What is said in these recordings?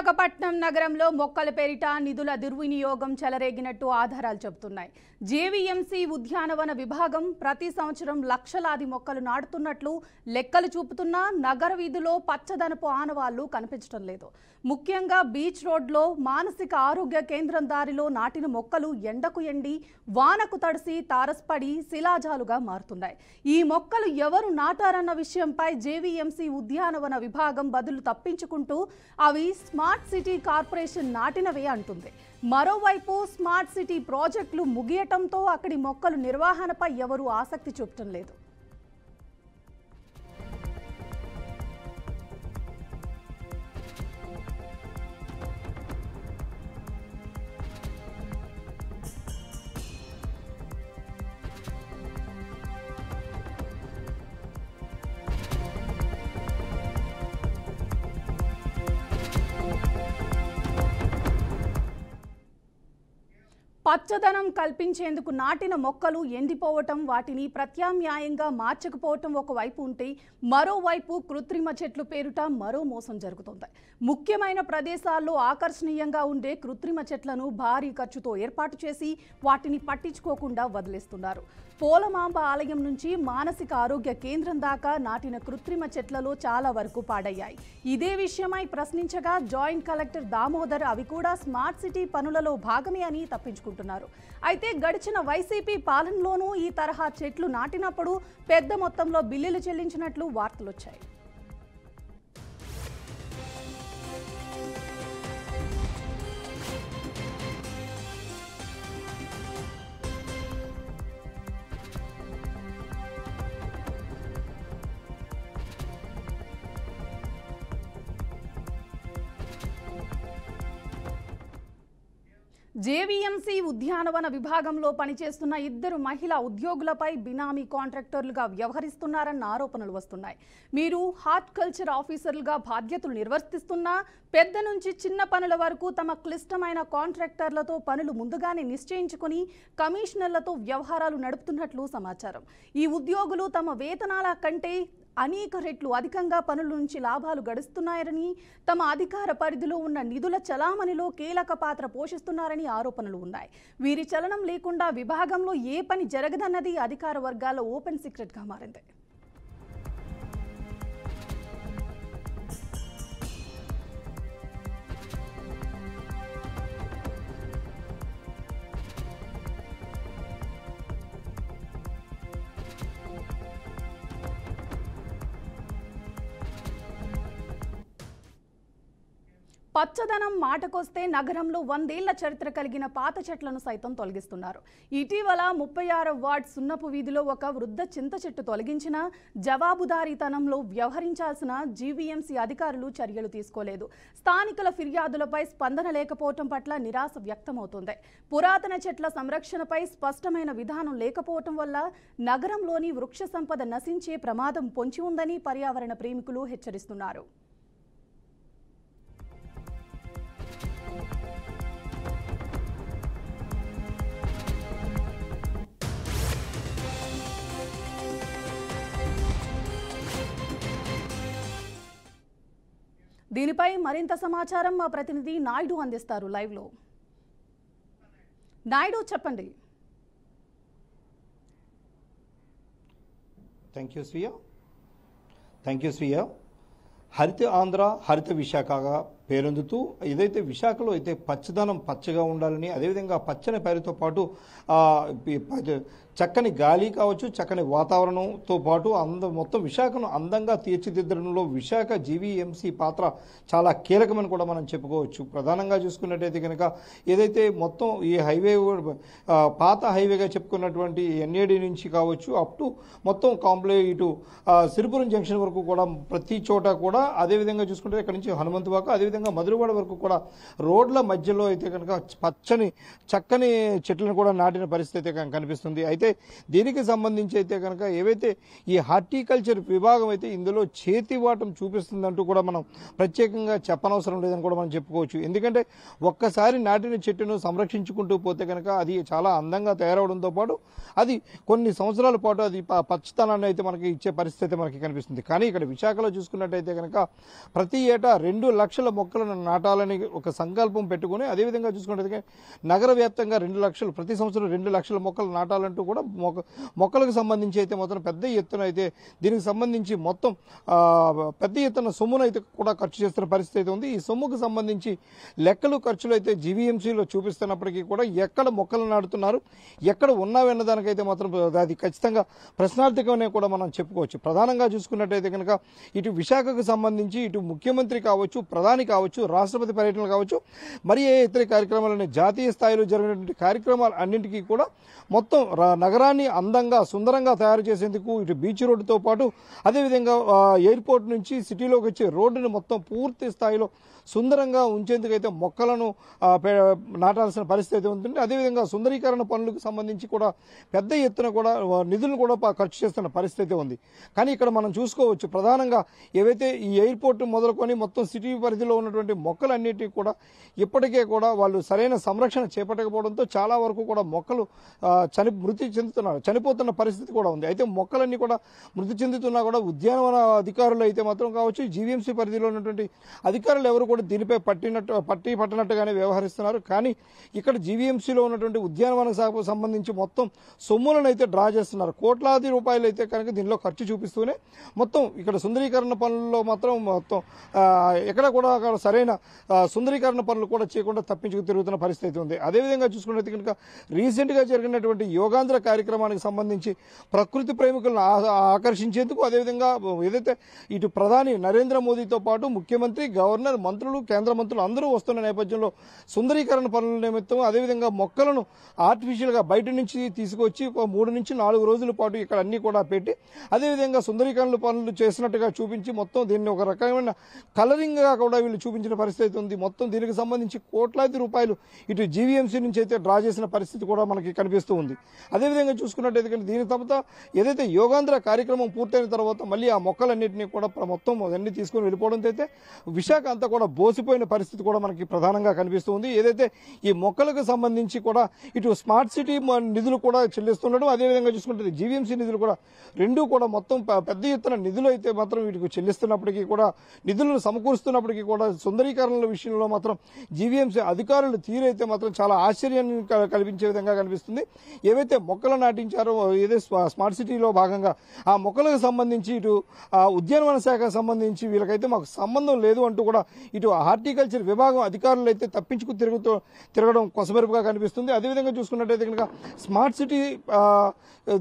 విశాఖపట్నం నగరంలో మొక్కల పేరిట నిధుల దుర్వినియోగం చెలరేగినట్టు ఆధారాలు చెబుతున్నాయి. జేవీఎంసీ ఉద్యానవన విభాగం ప్రతి సంవత్సరం లక్షలాది మొక్కలు నాటుతున్నట్లు లెక్కలు చూపుతున్నా నగర వీధిలో పచ్చదనపు ఆనవాళ్లు కనిపించడం లేదు. ముఖ్యంగా బీచ్ రోడ్లో మానసిక ఆరోగ్య కేంద్రం దారిలో నాటిన మొక్కలు ఎండకు ఎండి వానకు తడిసి తారసపడి శిలాజాలుగా మారుతున్నాయి. ఈ మొక్కలు ఎవరు నాటారన్న విషయంపై జేవీఎంసీ ఉద్యానవన విభాగం బదులు తప్పించుకుంటూ అవి స్మార్ట్ సిటీ కార్పొరేషన్ నాటినవే అంటుంది. మరోవైపు స్మార్ట్ సిటీ ప్రాజెక్టులు ముగియటంతో అక్కడి మొక్కలు నిర్వహణపై ఎవరూ ఆసక్తి చూపటం లేదు. పచ్చదనం కల్పించేందుకు నాటిన మొక్కలు ఎండిపోవటం, వాటిని ప్రత్యామ్నాయంగా మార్చకపోవటం ఒకవైపు ఉంటే, మరోవైపు కృత్రిమ చెట్లు పేరుట మరో మోసం జరుగుతుంది. ముఖ్యమైన ప్రదేశాల్లో ఆకర్షణీయంగా ఉండే కృత్రిమ చెట్లను భారీ ఖర్చుతో ఏర్పాటు చేసి వాటిని పట్టించుకోకుండా వదిలేస్తున్నారు. పోలమాంబ ఆలయం నుంచి మానసిక ఆరోగ్య కేంద్రం దాకా నాటిన కృత్రిమ చెట్లలో చాలా వరకు పాడయ్యాయి. ఇదే విషయమై ప్రశ్నించగా జాయింట్ కలెక్టర్ దామోదర్ అవి కూడా స్మార్ట్ సిటీ పనులలో భాగమే అని తప్పించుకుంటున్నారు. అయితే గడిచిన వైసీపీ పాలనలోనూ ఈ తరహా చెట్లు నాటినప్పుడు పెద్ద మొత్తంలో బిల్లులు చెల్లించినట్లు వార్తలొచ్చాయి. జేవీఎంసీ ఉద్యానవన విభాగంలో పనిచేస్తున్న 2 మహిళా ఉద్యోగులపై బినామీ కాంట్రాక్టర్లుగా వ్యవహరిస్తున్నారన్న ఆరోపణలు వస్తున్నాయి. మీరు హార్టికల్చర్ ఆఫీసర్లుగా బాధ్యతలు నిర్వర్తిస్తున్నా పెద్ద నుంచి చిన్న పనుల వరకు తమ క్లిష్టమైన కాంట్రాక్టర్లతో పనులు ముందుగానే నిశ్చయించుకుని కమిషనర్లతో వ్యవహారాలు నడుపుతున్నట్లు సమాచారం. ఈ ఉద్యోగులు తమ వేతనాల కంటే అనేక రెట్లు అధికంగా పనుల నుంచి లాభాలు గడిస్తున్నారని, తమ అధికార పరిధిలో ఉన్న నిధుల చలామణిలో కీలక పాత్ర పోషిస్తున్నారని ఆరోపణలు ఉన్నాయి. వీరి చలనం లేకుండా విభాగంలో ఏ పని జరగదన్నది అధికార వర్గాల ఓపెన్ సీక్రెట్గా మారింది. పచ్చదనం మాటకొస్తే నగరంలో 100 ఏళ్ల చరిత్ర కలిగిన పాత చెట్లను సైతం తొలగిస్తున్నారు. ఇటీవల 36వ వార్డ్ సున్నపు వీధిలో ఒక వృద్ధ చింత చెట్టు తొలగించిన జవాబుదారీతనంలో వ్యవహరించాల్సిన జీవీఎంసీ అధికారులు చర్యలు తీసుకోలేదు. స్థానికుల ఫిర్యాదులపై స్పందన లేకపోవటం పట్ల నిరాశ వ్యక్తమవుతోంది. పురాతన చెట్ల సంరక్షణపై స్పష్టమైన విధానం లేకపోవటం వల్ల నగరంలోని వృక్ష సంపద నశించే ప్రమాదం పొంచి ఉందని పర్యావరణ ప్రేమికులు హెచ్చరిస్తున్నారు. దీనిపై మరింత సమాచారం మా ప్రతినిధి నాయుడు అందిస్తారు లైవ్లో. నాయుడు, చెప్పండి. Thank you Shriya. హరిత ఆంధ్ర, హరిత విశాఖగా పేరొందుతూ ఏదైతే విశాఖలో అయితే పచ్చదనం పచ్చగా ఉండాలని, అదేవిధంగా పచ్చని పేరుతో పాటు చక్కని గాలి కావచ్చు, చక్కని వాతావరణంతో పాటు మొత్తం విశాఖను అందంగా తీర్చిదిద్దడంలో విశాఖ జీవీఎంసీ పాత్ర చాలా కీలకమని కూడా మనం చెప్పుకోవచ్చు. ప్రధానంగా చూసుకున్నట్టయితే కనుక ఏదైతే మొత్తం ఈ హైవే పాత హైవేగా చెప్పుకున్నటువంటి ఎన్ఏడి నుంచి కావచ్చు అప్ టు మొత్తం ఇటు సిరిపురం జంక్షన్ వరకు కూడా ప్రతి చోట కూడా, అదేవిధంగా చూసుకుంటే ఇక్కడ నుంచి హనుమంతువాక, అదేవిధంగా మధురవాడ వరకు కూడా రోడ్ల మధ్యలో అయితే కనుక చక్కని చెట్లను కూడా నాటిన పరిస్థితి అయితే కనిపిస్తుంది. అయితే అయితే దీనికి సంబంధించి అయితే కనుక ఏవైతే ఈ హార్టికల్చర్ విభాగం అయితే ఇందులో చేతివాటం చూపిస్తుందంటూ కూడా మనం ప్రత్యేకంగా చెప్పనవసరం లేదని కూడా మనం చెప్పుకోవచ్చు. ఎందుకంటే ఒక్కసారి నాటిన చెట్టును సంరక్షించుకుంటూ పోతే కనుక అది చాలా అందంగా తయారవడంతో పాటు అది కొన్ని సంవత్సరాల పాటు అది పచ్చతనాన్ని అయితే మనకి ఇచ్చే పరిస్థితి మనకి కనిపిస్తుంది. కానీ ఇక్కడ విశాఖలో చూసుకున్నట్టయితే కనుక ప్రతి ఏటా 2 లక్షల మొక్కలను నాటాలని ఒక సంకల్పం పెట్టుకుని అదేవిధంగా చూసుకున్నట్టయితే నగర వ్యాప్తంగా 2 లక్షలు ప్రతి సంవత్సరం 2 లక్షల మొక్కలు నాటాలంటూ కూడా మొక్కలకు సంబంధించి అయితే మొత్తం పెద్ద ఎత్తున అయితే దీనికి సంబంధించి మొత్తం పెద్ద ఎత్తున సొమ్మును అయితే కూడా ఖర్చు చేస్తున్న పరిస్థితి అయితే ఉంది. ఈ సొమ్ముకు సంబంధించి లెక్కలు ఖర్చులు అయితే జీవీఎంసీలో చూపిస్తున్నప్పటికీ కూడా ఎక్కడ మొక్కలు నాటుతున్నారు ఎక్కడ ఉన్నావన్న దానికైతే మాత్రం అది ఖచ్చితంగా ప్రశ్నార్థకమనే కూడా మనం చెప్పుకోవచ్చు. ప్రధానంగా చూసుకున్నట్టయితే కనుక ఇటు విశాఖకు సంబంధించి ఇటు ముఖ్యమంత్రి కావచ్చు, ప్రధాని కావచ్చు, రాష్ట్రపతి పర్యటనలు కావచ్చు, మరి ఏ ఇతర కార్యక్రమాలని జాతీయ స్థాయిలో జరిగినటువంటి కార్యక్రమాలు అన్నింటికీ కూడా మొత్తం నగరాన్ని అందంగా సుందరంగా తయారు చేసేందుకు ఇటు బీచ్ రోడ్డుతో పాటు అదేవిధంగా ఎయిర్పోర్ట్ నుంచి సిటీలోకి వచ్చే రోడ్డును మొత్తం పూర్తి స్థాయిలో సుందరంగా ఉంచేందుకైతే మొక్కలను నాటాల్సిన పరిస్థితి ఉంటుంది. అదేవిధంగా సుందరీకరణ పనులకు సంబంధించి కూడా పెద్ద ఎత్తున కూడా నిధులను కూడా ఖర్చు చేస్తున్న పరిస్థితి ఉంది. కానీ ఇక్కడ మనం చూసుకోవచ్చు ప్రధానంగా ఏవైతే ఈ ఎయిర్పోర్ట్ మొదలుకొని మొత్తం సిటీ పరిధిలో ఉన్నటువంటి మొక్కలన్నిటికీ కూడా ఇప్పటికే కూడా వాళ్ళు సరైన సంరక్షణ చేపట్టకపోవడంతో చాలా వరకు కూడా మొక్కలు మృతి చెందుతున్నారు, చనిపోతున్న పరిస్థితి కూడా ఉంది. అయితే మొక్కలన్నీ కూడా మృతి చెందుతున్నా కూడా ఉద్యానవన అధికారులు అయితే మాత్రం కావచ్చు, జీవీఎంసీ పరిధిలో ఉన్నటువంటి అధికారులు ఎవరు కూడా దీనిపై పట్టినట్టుగానే వ్యవహరిస్తున్నారు. కానీ ఇక్కడ జీవీఎంసీలో ఉన్నటువంటి ఉద్యానవన శాఖకు సంబంధించి మొత్తం సొమ్ములను అయితే డ్రా చేస్తున్నారు. కోట్లాది రూపాయలు అయితే కనుక దీనిలో ఖర్చు చూపిస్తూనే మొత్తం ఇక్కడ సుందరీకరణ పనుల్లో మాత్రం మొత్తం ఎక్కడ కూడా సరైన సుందరీకరణ పనులు కూడా చేయకుండా తప్పించుకు తిరుగుతున్న పరిస్థితి ఉంది. అదేవిధంగా చూసుకున్నట్టు కనుక రీసెంట్ గా జరిగినటువంటి యోగాంధ్ర కార్యక్రమానికి సంబంధించి ప్రకృతి ప్రేమికులను ఆకర్షించేందుకు అదేవిధంగా ఏదైతే ఇటు ప్రధాని నరేంద్ర మోదీతో పాటు ముఖ్యమంత్రి, గవర్నర్, మంత్రులు, కేంద్ర మంత్రులు అందరూ వస్తున్న నేపథ్యంలో సుందరీకరణ పనుల నిమిత్తం అదేవిధంగా మొక్కలను ఆర్టిఫిషియల్ గా బయట నుంచి తీసుకొచ్చి 3 నుంచి 4 రోజుల పాటు ఇక్కడ అన్ని కూడా పెట్టి అదేవిధంగా సుందరీకరణ పనులు చేసినట్టుగా చూపించి మొత్తం దీన్ని ఒక రకమైన కలరింగ్ గా కూడా వీళ్ళు చూపించిన పరిస్థితి ఉంది. మొత్తం దీనికి సంబంధించి కోట్లాది రూపాయలు ఇటు జీవీఎంసీ నుంచి అయితే డ్రా చేసిన పరిస్థితి కూడా మనకి కనిపిస్తూ ఉంది. అదేవిధంగా చూసుకున్నట్టయితే దీని తర్వాత ఏదైతే యోగాంధ్ర కార్యక్రమం పూర్తయిన తర్వాత మళ్ళీ ఆ మొక్కలన్నింటినీ కూడా మొత్తం అన్ని తీసుకుని వెళ్ళిపోవడంతో అయితే విశాఖ అంతా కూడా బోసిపోయిన పరిస్థితి కూడా మనకి ప్రధానంగా కనిపిస్తూ ఉంది. ఏదైతే ఈ మొక్కలకు సంబంధించి కూడా ఇటు స్మార్ట్ సిటీ నిధులు కూడా చెల్లిస్తుండడం, అదేవిధంగా చూసుకుంటే జీవీఎంసీ నిధులు కూడా రెండూ కూడా మొత్తం పెద్ద ఎత్తున నిధులు అయితే మాత్రం వీటికి చెల్లిస్తున్నప్పటికీ కూడా నిధులను సమకూరుస్తున్నప్పటికీ కూడా సుందరీకరణల విషయంలో మాత్రం జీవీఎంసీ అధికారులు తీరైతే మాత్రం చాలా ఆశ్చర్యాన్ని కల్పించే విధంగా కనిపిస్తుంది. ఏవైతే మొక్కలు నాటించారో ఏదైతే స్మార్ట్ సిటీలో భాగంగా ఆ మొక్కలకు సంబంధించి ఇటు ఉద్యానవన శాఖకు సంబంధించి వీళ్ళకైతే మాకు సంబంధం లేదు అంటూ కూడా ఇటు హార్టికల్చర్ విభాగం అధికారులు అయితే తప్పించుకు తిరగడం కొసమెరుపుగా కనిపిస్తుంది. అదేవిధంగా చూసుకున్నట్టయితే కనుక స్మార్ట్ సిటీ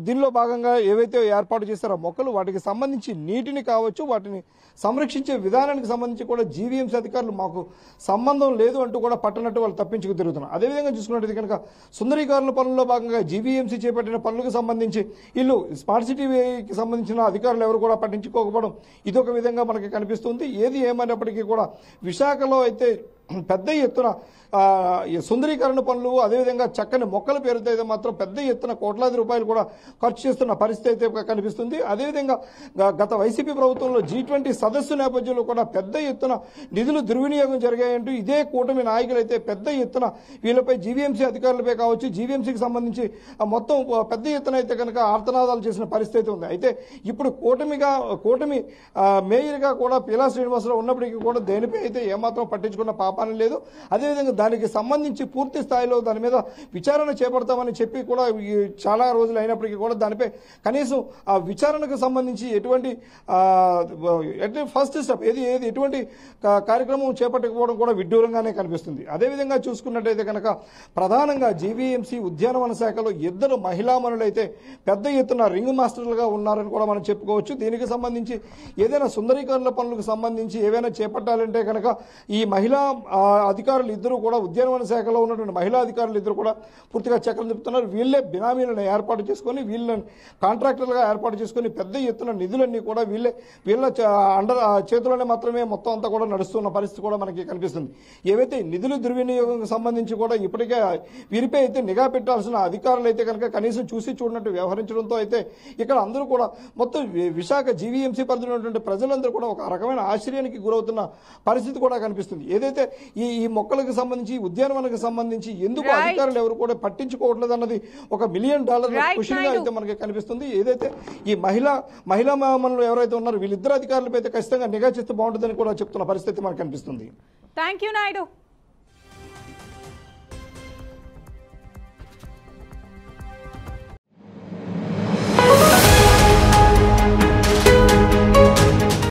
దీనిలో భాగంగా ఏవైతే ఏర్పాటు చేస్తారో మొక్కలు వాటికి సంబంధించి నీటిని కావచ్చు వాటిని సంరక్షించే విధానానికి సంబంధించి కూడా జీవీఎంసీ అధికారులు మాకు సంబంధం లేదు అంటూ కూడా పట్టనట్టు వాళ్ళు తప్పించుకు తిరుగుతున్నారు. అదేవిధంగా చూసుకున్నట్టయితే కనుక సుందరీకరణ పనుల్లో భాగంగా జీవీఎంసీ చేపట్టిన పనులకు సంబంధించి వీళ్ళు స్మార్ట్ సిటీకి సంబంధించిన అధికారులు ఎవరు కూడా పట్టించుకోకపోవడం ఇదొక విధంగా మనకి కనిపిస్తుంది. ఏది ఏమైనప్పటికీ కూడా విశాఖలో అయితే పెద్ద ఎత్తున సుందరీకరణ పనులు అదేవిధంగా చక్కని మొక్కల పేరుతో అయితే మాత్రం పెద్ద ఎత్తున కోట్లాది రూపాయలు కూడా ఖర్చు చేస్తున్న పరిస్థితి అయితే కనిపిస్తుంది. అదేవిధంగా గత వైసీపీ ప్రభుత్వంలో G20 సదస్సు నేపథ్యంలో కూడా పెద్ద ఎత్తున నిధులు దుర్వినియోగం జరిగాయంటూ ఇదే కూటమి నాయకులు అయితే పెద్ద ఎత్తున వీళ్ళపై జీవీఎంసీ అధికారులపై కావచ్చు జీవీఎంసీకి సంబంధించి మొత్తం పెద్ద ఎత్తున అయితే కనుక ఆర్తనాదాలు చేసిన పరిస్థితి ఉంది. అయితే ఇప్పుడు కూటమి మేయర్గా కూడా పీలా శ్రీనివాసరావు ఉన్నప్పటికీ కూడా దేనిపై అయితే ఏమాత్రం పట్టించుకున్న పాపాన్ని లేదు. అదేవిధంగా దానికి సంబంధించి పూర్తి స్థాయిలో దాని మీద విచారణ చేపడతామని చెప్పి కూడా చాలా రోజులు అయినప్పటికీ కూడా దానిపై కనీసం ఆ విచారణకు సంబంధించి ఎటువంటి ఫస్ట్ స్టెప్ ఎటువంటి కార్యక్రమం చేపట్టకపోవడం కూడా విడ్డూరంగానే కనిపిస్తుంది. అదేవిధంగా చూసుకున్నట్టయితే కనుక ప్రధానంగా జీవీఎంసీ ఉద్యానవన శాఖలో 2 మహిళామణులైతే పెద్ద ఎత్తున రింగ్ మాస్టర్లుగా ఉన్నారని కూడా మనం చెప్పుకోవచ్చు. దీనికి సంబంధించి ఏదైనా సుందరీకరణ పనులకు సంబంధించి ఏవైనా చేపట్టాలంటే కనుక ఈ మహిళా అధికారులు ఇద్దరు కూడా ఉద్యానవన శాఖలో ఉన్నటువంటి మహిళా అధికారులు ఇద్దరు కూడా పూర్తిగా చక్రం తిప్పుతున్నారు. వీళ్ళే బినామీలను ఏర్పాటు చేసుకొని వీళ్ళని కాంట్రాక్టర్లుగా ఏర్పాటు చేసుకొని పెద్ద ఎత్తున నిధులన్నీ కూడా వీళ్ళ చేతిలోనే మాత్రమే మొత్తం అంతా కూడా నడుస్తున్న పరిస్థితి కూడా మనకి కనిపిస్తుంది. ఏవైతే నిధుల దుర్వినియోగం సంబంధించి కూడా ఇప్పటికే వీరిపై అయితే నిఘా పెట్టాల్సిన అధికారులు అయితే కనుక కనీసం చూసి చూడనట్టు వ్యవహరించడంతో అయితే ఇక్కడ అందరూ కూడా మొత్తం విశాఖ జీవీఎంసీ పరిధిలో ఉన్నటువంటి ప్రజలందరూ కూడా ఒక రకమైన ఆశ్చర్యానికి గురవుతున్న పరిస్థితి కూడా కనిపిస్తుంది. ఏదైతే ఈ మొక్కలకు సంబంధించి ఉద్యానవనకు సంబంధించి ఎందుకు అధికారులు ఎవరు కూడా పట్టించుకోవట్లేదు అన్నది ఒక $1 మిలియన్ క్వశ్చన్ గా అయితే మనకి కనిపిస్తుంది. ఏదైతే ఈ మహిళా మనలో ఎవరైతే ఉన్నారో వీళ్ళిద్దరు అధికారులపై అయితే ఖచ్చితంగా నిఘా చేస్తే బాగుంటుందని కూడా చెప్తున్న పరిస్థితి మనకు కనిపిస్తుంది. Thank you Naidu.